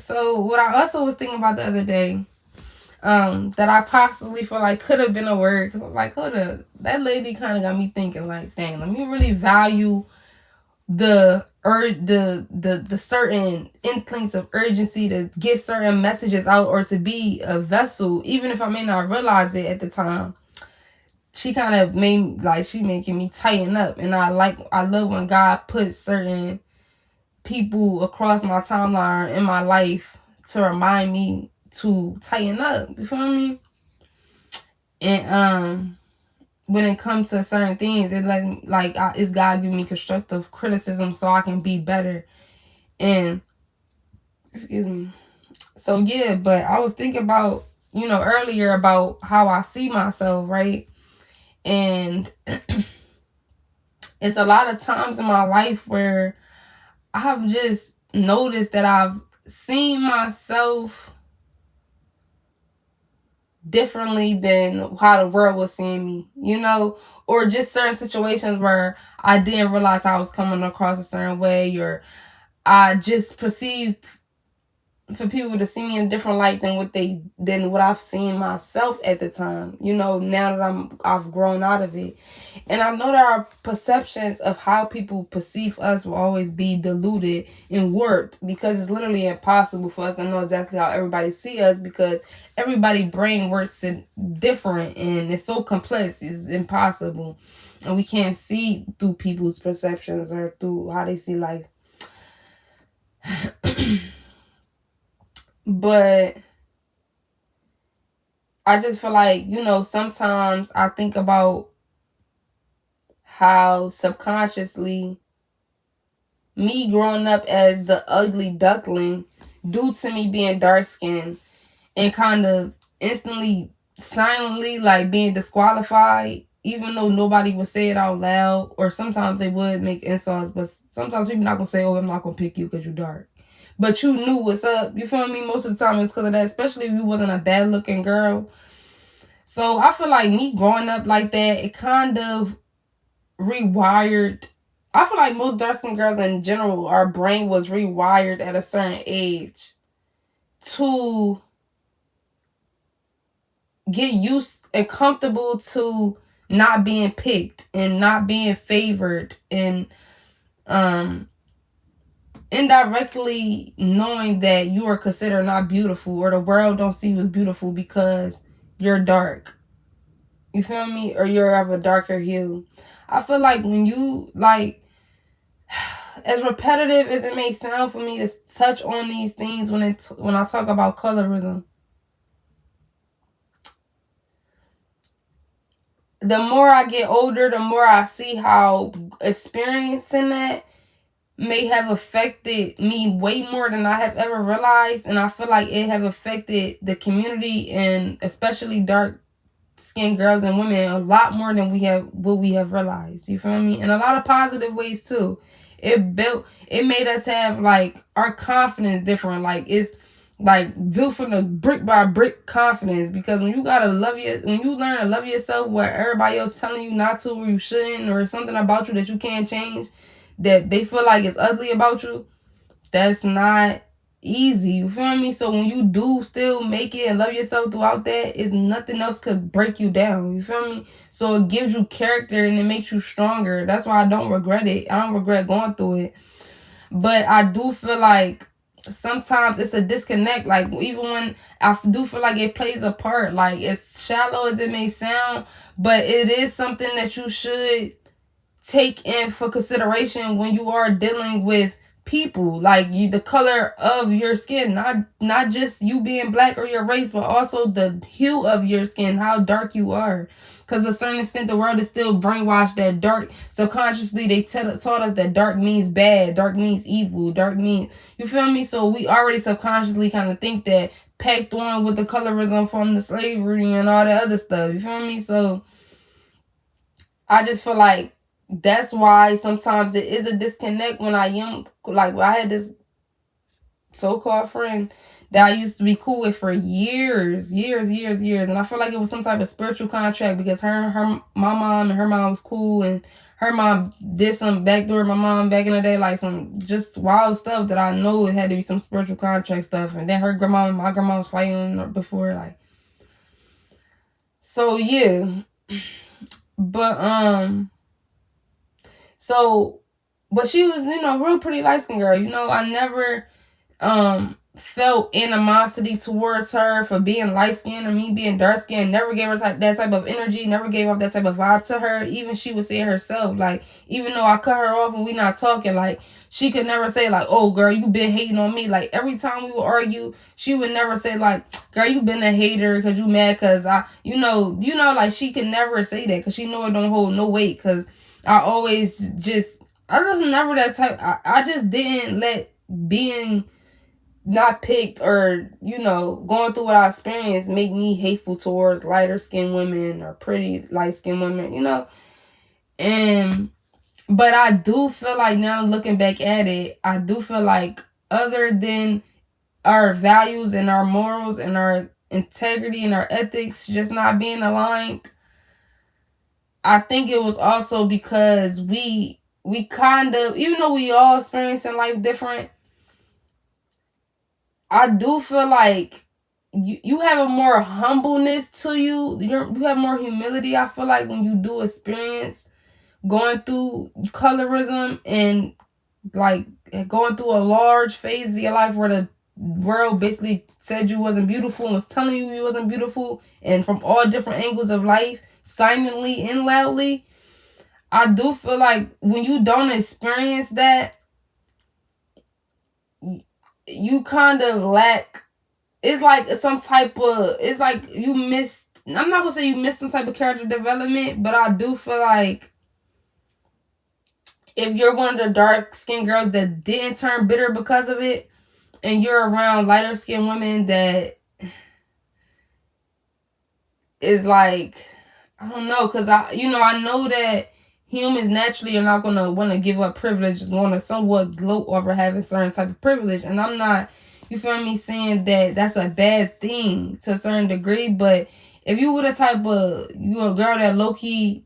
So what I also was thinking about the other day, that I possibly feel like could have been a word, because I'm like, hold up, that lady kind of got me thinking like, dang, let me really value the certain inklings of urgency to get certain messages out, or to be a vessel, even if I may not realize it at the time. She kind of made, like, she making me tighten up, and I love when God puts certain people across my timeline in my life to remind me to tighten up. You feel me? And when it comes to certain things, it it's God giving me constructive criticism so I can be better. And excuse me. So yeah, but I was thinking about, earlier, about how I see myself, right? And it's a lot of times in my life where I've just noticed that I've seen myself differently than how the world was seeing me, or just certain situations where I didn't realize I was coming across a certain way, or I just perceived for people to see me in a different light than what I've seen myself at the time. Now that I've grown out of it, and I know that our perceptions of how people perceive us will always be diluted and warped, because it's literally impossible for us to know exactly how everybody see us, because everybody's brain works different and it's so complex. It's impossible, and we can't see through people's perceptions or through how they see life. But I just feel like, sometimes I think about how subconsciously me growing up as the ugly duckling, due to me being dark skinned, and kind of instantly, silently, like, being disqualified, even though nobody would say it out loud, or sometimes they would make insults, but sometimes people not gonna say, oh, I'm not gonna pick you because you're dark. But you knew what's up. You feel me? Most of the time it's because of that, especially if you wasn't a bad looking girl. So I feel like me growing up like that, it kind of rewired. I feel like most dark skinned girls in general, our brain was rewired at a certain age to get used and comfortable to not being picked and not being favored, and indirectly knowing that you are considered not beautiful, or the world don't see you as beautiful because you're dark. You feel me? Or you're of a darker hue. I feel like when you, like, as repetitive as it may sound for me to touch on these things when I talk about colorism, the more I get older, the more I see how experiencing that may have affected me way more than I have ever realized. And I feel like it have affected the community, and especially dark skinned girls and women, a lot more than we have realized. You feel me? In a lot of positive ways too. It made us have, like, our confidence different. Like, it's like built from the brick by brick confidence, because when you learn to love yourself where everybody else telling you not to, or you shouldn't, or something about you that you can't change, that they feel like it's ugly about you, that's not easy. You feel me? So when you do still make it and love yourself throughout that, is nothing else could break you down. You feel me? So it gives you character and it makes you stronger. That's why I don't regret it. I don't regret going through it. But I do feel like sometimes it's a disconnect. Like, even when I do feel like it plays a part, like, as shallow as it may sound, but it is something that you should take in for consideration when you are dealing with people, like, the color of your skin, not just you being black or your race, but also the hue of your skin, how dark you are. Because to a certain extent, the world is still brainwashed that dark. Subconsciously, they taught us that dark means bad, dark means evil, dark means, you feel me? So we already subconsciously kind of think that, packed on with the colorism from the slavery and all that other stuff. You feel me? So I just feel like that's why sometimes it is a disconnect when I am, like, I had this so-called friend that I used to be cool with for years, and I feel like it was some type of spiritual contract, because my mom and her mom was cool, and her mom did some backdoor my mom back in the day, like some just wild stuff that I know it had to be some spiritual contract stuff. And then her grandma and my grandma was fighting before, like. So yeah, but so, but she was, real pretty light skinned girl. I never felt animosity towards her for being light skinned or me being dark skinned. Never gave her that type of energy, never gave off that type of vibe to her. Even she would say herself, like, even though I cut her off and we not talking, like, she could never say, like, oh, girl, you been hating on me. Like, every time we would argue, she would never say, like, girl, you been a hater because you mad because like, she could never say that because she know it don't hold no weight because I always I was never that type. I just didn't let being not picked or, going through what I experienced make me hateful towards lighter skinned women or pretty light skinned women, but I do feel like now looking back at it, I do feel like other than our values and our morals and our integrity and our ethics just not being aligned, I think it was also because we kind of, even though we all experiencing life different, I do feel like you have a more humbleness to you. You have more humility, I feel like, when you do experience going through colorism and, like, going through a large phase of your life where the world basically said you wasn't beautiful and was telling you wasn't beautiful, and from all different angles of life, silently and loudly. I do feel like when you don't experience that, you kind of lack. It's like some type of. It's like you missed. I'm not gonna say you missed some type of character development, but I do feel like if you're one of the dark skinned girls that didn't turn bitter because of it, and you're around lighter skinned women that is like, I don't know, because I know that humans naturally are not going to want to give up privilege, just want to somewhat gloat over having certain type of privilege. And I'm not, you feel me, saying that that's a bad thing to a certain degree. But if you were the type of, you a girl that low-key,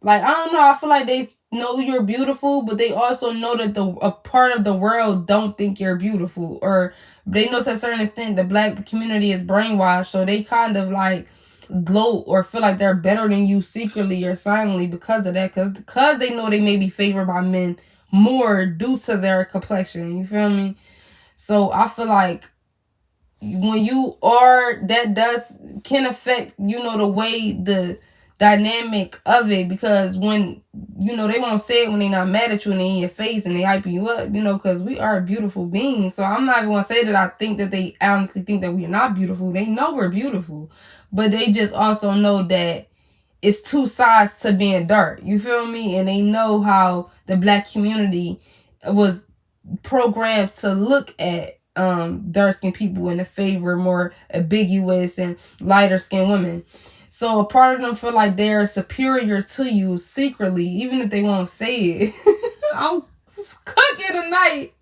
like, I don't know, I feel like they know you're beautiful, but they also know that a part of the world don't think you're beautiful. Or they know to a certain extent the black community is brainwashed, so they kind of like gloat or feel like they're better than you secretly or silently because of that, because they know they may be favored by men more due to their complexion. You feel me? So I feel like when you are, that can affect, the way the dynamic of it, because when, they won't say it when they're not mad at you and they in your face and they hyping you up, because we are beautiful beings. So I'm not even going to say that I think that they honestly think that we're not beautiful. They know we're beautiful, but they just also know that it's two sides to being dark. You feel me? And they know how the black community was programmed to look at dark skinned people in a favor more ambiguous and lighter skinned women. So a part of them feel like they're superior to you secretly, even if they won't say it. I'm cooking tonight,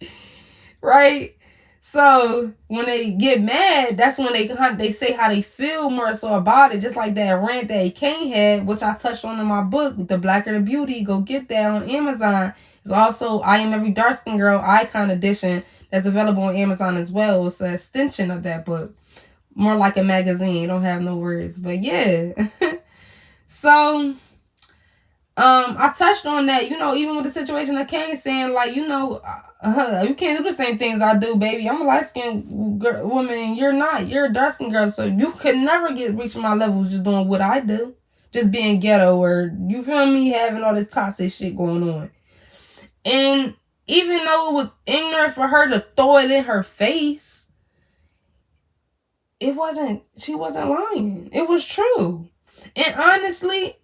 right? So when they get mad, that's when they say how they feel more so about it. Just like that rant that Kane had, which I touched on in my book, The Blacker the Beauty. Go get that on Amazon. It's also I Am Every Dark Skin Girl Icon Edition that's available on Amazon as well. It's an extension of that book. More like a magazine. It don't have no words. But yeah. So I touched on that, even with the situation of Kane saying, like, you can't do the same things I do, baby. I'm a light-skinned woman and you're not. You're a dark-skinned girl, so you could never reach my level just doing what I do. Just being ghetto or, you feel me, having all this toxic shit going on. And even though it was ignorant for her to throw it in her face, she wasn't lying. It was true. And honestly,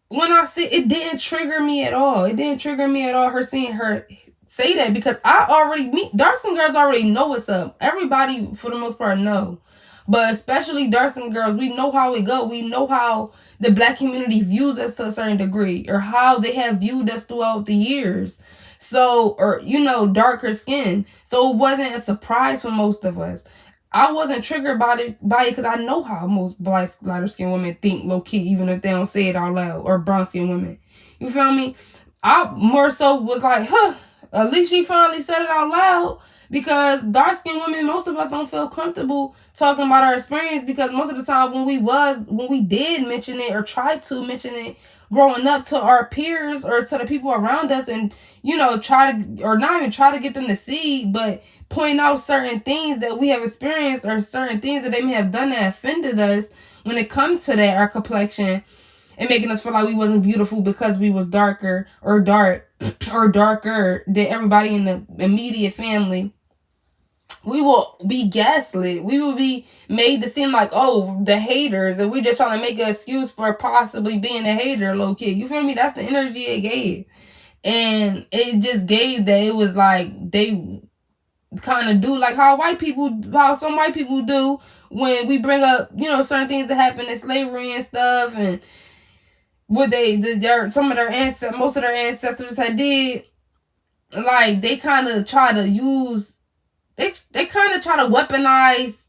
when I see it, didn't trigger me at all. It didn't trigger me at all, her seeing her say that, because dark skin girls already know what's up. Everybody, for the most part, know. But especially dark skin girls, we know how it go. We know how the black community views us to a certain degree, or how they have viewed us throughout the years. So, or, darker skin. So it wasn't a surprise for most of us. I wasn't triggered by it because I know how most lighter skinned women think low key, even if they don't say it out loud, or brown skinned women. You feel me? I more so was like, huh, at least she finally said it out loud. Because dark-skinned women, most of us don't feel comfortable talking about our experience, because most of the time when we did mention it or tried to mention it growing up to our peers or to the people around us, and try to, or not even try to get them to see, but point out certain things that we have experienced or certain things that they may have done that offended us when it comes to that, our complexion, and making us feel like we wasn't beautiful because we was darker or darker than everybody in the immediate family. We will be gaslit. We will be made to seem like, oh, the haters, and we just trying to make an excuse for possibly being a hater, low key. You feel me? That's the energy it gave. And it just gave that it was like they kind of do like how some white people do when we bring up, certain things that happened in slavery and stuff, and what some of their ancestors, most of their ancestors had did. Like, they kind of try to use, they kind of try to weaponize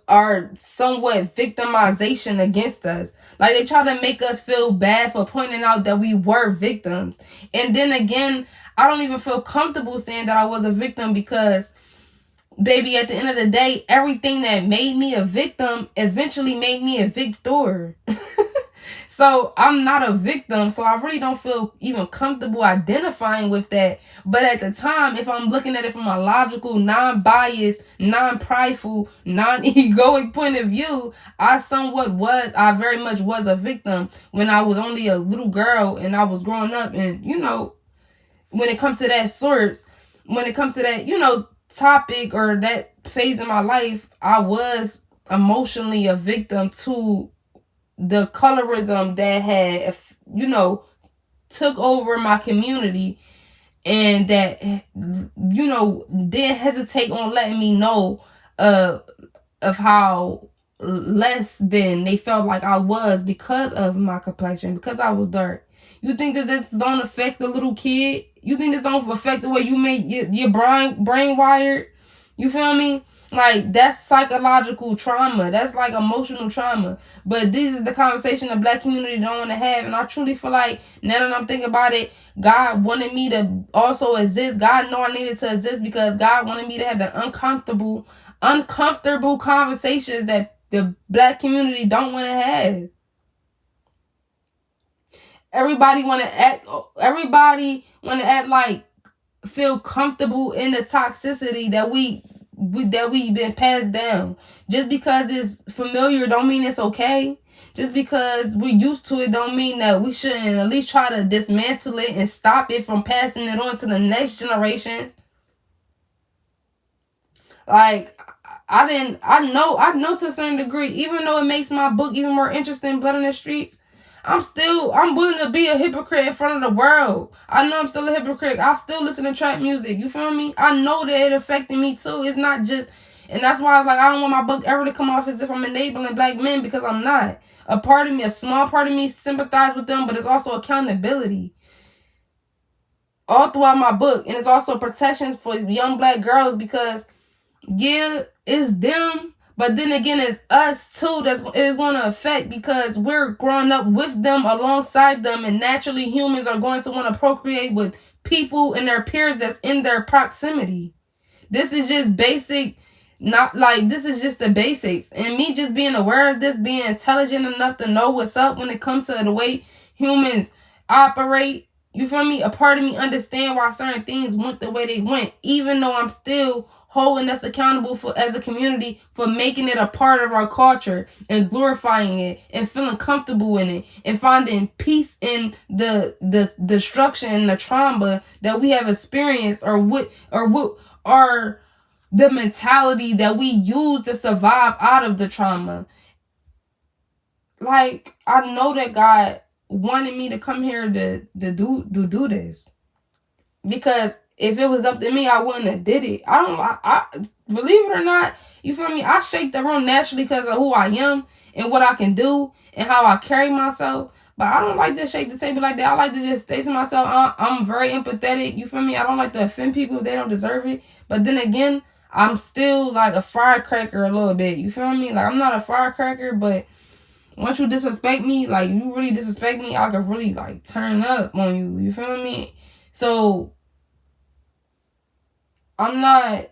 our somewhat victimization against us. Like, they try to make us feel bad for pointing out that we were victims. And then again, I don't even feel comfortable saying that I was a victim, because baby, at the end of the day, everything that made me a victim eventually made me a victor. So I'm not a victim, so I really don't feel even comfortable identifying with that. But at the time, if I'm looking at it from a logical, non-biased, non-prideful, non-egoic point of view, I very much was a victim when I was only a little girl and I was growing up. And, when it comes to that topic or that phase in my life, I was emotionally a victim to the colorism that had, took over my community, and that, didn't hesitate on letting me know of how less than they felt like I was because of my complexion, because I was dark. You think that this don't affect the little kid? You think this don't affect the way you make your brain wired? You feel me? Like, that's psychological trauma. That's like emotional trauma. But this is the conversation the Black community don't want to have. And I truly feel like, now that I'm thinking about it, God wanted me to also exist. God knew I needed to exist, because God wanted me to have the uncomfortable conversations that the Black community don't want to have. Everybody want to act like, feel comfortable in the toxicity that we've been passed down. Just because it's familiar don't mean it's okay. Just because we're used to it don't mean that we shouldn't at least try to dismantle it and stop it from passing it on to the next generations. Like, I know to a certain degree, even though it makes my book even more interesting, Blood in the Streets, I'm willing to be a hypocrite in front of the world. I know I'm still a hypocrite. I still listen to trap music. You feel me? I know that it affected me too. It's not just, and that's why I was like, I don't want my book ever to come off as if I'm enabling Black men, because I'm not. A small part of me sympathize with them, but it's also accountability all throughout my book. And it's also protections for young Black girls, because yeah, it's them, but then again, it's us too that is going to affect, because we're growing up with them, alongside them, and naturally humans are going to want to procreate with people and their peers that's in their proximity. This is just basic, this is just the basics. And me just being aware of this, being intelligent enough to know what's up when it comes to the way humans operate, you feel me? A part of me understand why certain things went the way they went, even though I'm still holding us accountable for, as a community, for making it a part of our culture and glorifying it and feeling comfortable in it and finding peace in the destruction and the trauma that we have experienced, or what are the mentality that we use to survive out of the trauma. Like, I know that God wanted me to come here to do this, because if it was up to me, I wouldn't have did it. I believe it or not, you feel me? I shake the room naturally because of who I am and what I can do and how I carry myself. But I don't like to shake the table like that. I like to just stay to myself. I'm very empathetic. You feel me? I don't like to offend people if they don't deserve it. But then again, I'm still like a firecracker a little bit. You feel me? Like, I'm not a firecracker, but once you disrespect me, like, you really disrespect me, I could really, like, turn up on you. You feel me? So, I'm not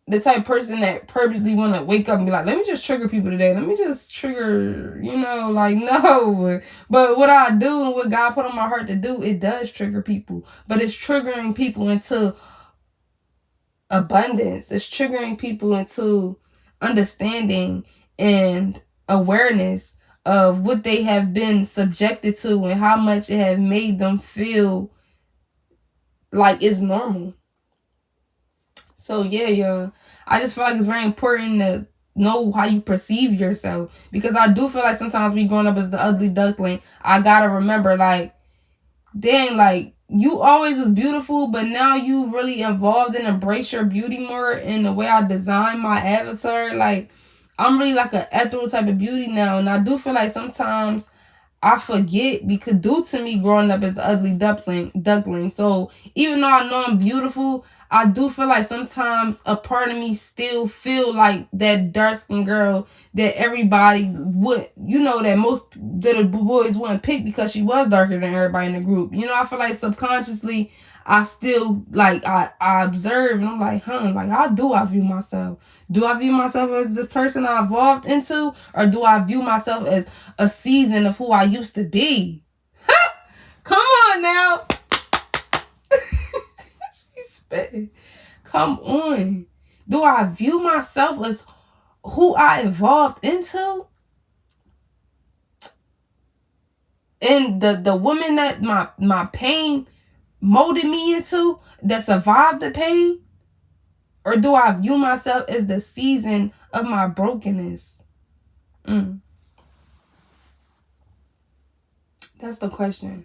the type of person that purposely want to wake up and be like, let me just trigger people today. Let me just trigger, like, no. But what I do and what God put on my heart to do, it does trigger people. But it's triggering people into abundance. It's triggering people into understanding and awareness of what they have been subjected to and how much it has made them feel like it's normal. So yeah, y'all. I just feel like it's very important to know how you perceive yourself. Because I do feel like sometimes me growing up as the ugly duckling, I gotta remember, like, dang, like, you always was beautiful, but now you've really evolved and embraced your beauty more in the way I design my avatar. Like, I'm really like an ethereal type of beauty now. And I do feel like sometimes I forget because due to me growing up as the ugly duckling. So even though I know I'm beautiful, I do feel like sometimes a part of me still feel like that dark skinned girl that everybody would, that most little boys wouldn't pick because she was darker than everybody in the group. I feel like subconsciously I still, like, I observe and I'm like, like, how do I view myself? Do I view myself as the person I evolved into? Or do I view myself as a season of who I used to be? Come on now. She's spitting. Come on. Do I view myself as who I evolved into? And the woman that my pain molded me into, that survived the pain? Or do I view myself as the season of my brokenness? That's the question.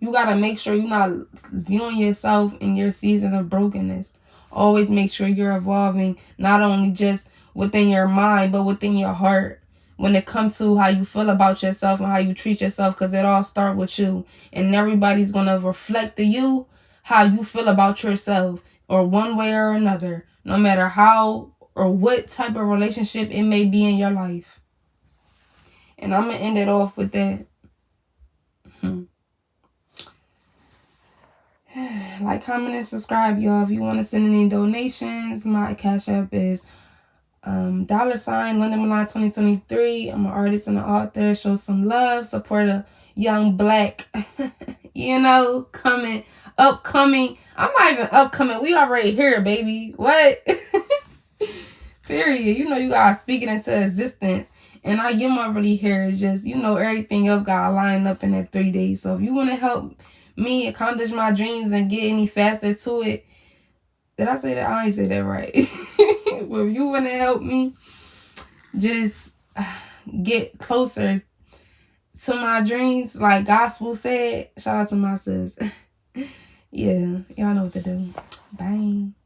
You got to make sure you're not viewing yourself in your season of brokenness. Always make sure you're evolving, not only just within your mind, but within your heart. When it comes to how you feel about yourself and how you treat yourself, because it all starts with you. And everybody's going to reflect to you how you feel about yourself, or one way or another, no matter how or what type of relationship it may be in your life. And I'm going to end it off with that. Like, comment, and subscribe, y'all. If you want to send any donations, my Cash App is $, London Milan 2023. I'm an artist and an author. Show some love. Support a young black, upcoming. I'm not even upcoming. We already here, baby. What? Period. You gotta speak it into existence. And I am already here. It's just, everything else gotta line up in that 3 days. So if you want to help me accomplish my dreams and get any faster to it. Did I say that? I ain't say that right. Well, if you want to help me just get closer to my dreams, like Gospel said, shout out to my sis. Yeah, y'all know what to do. Bye.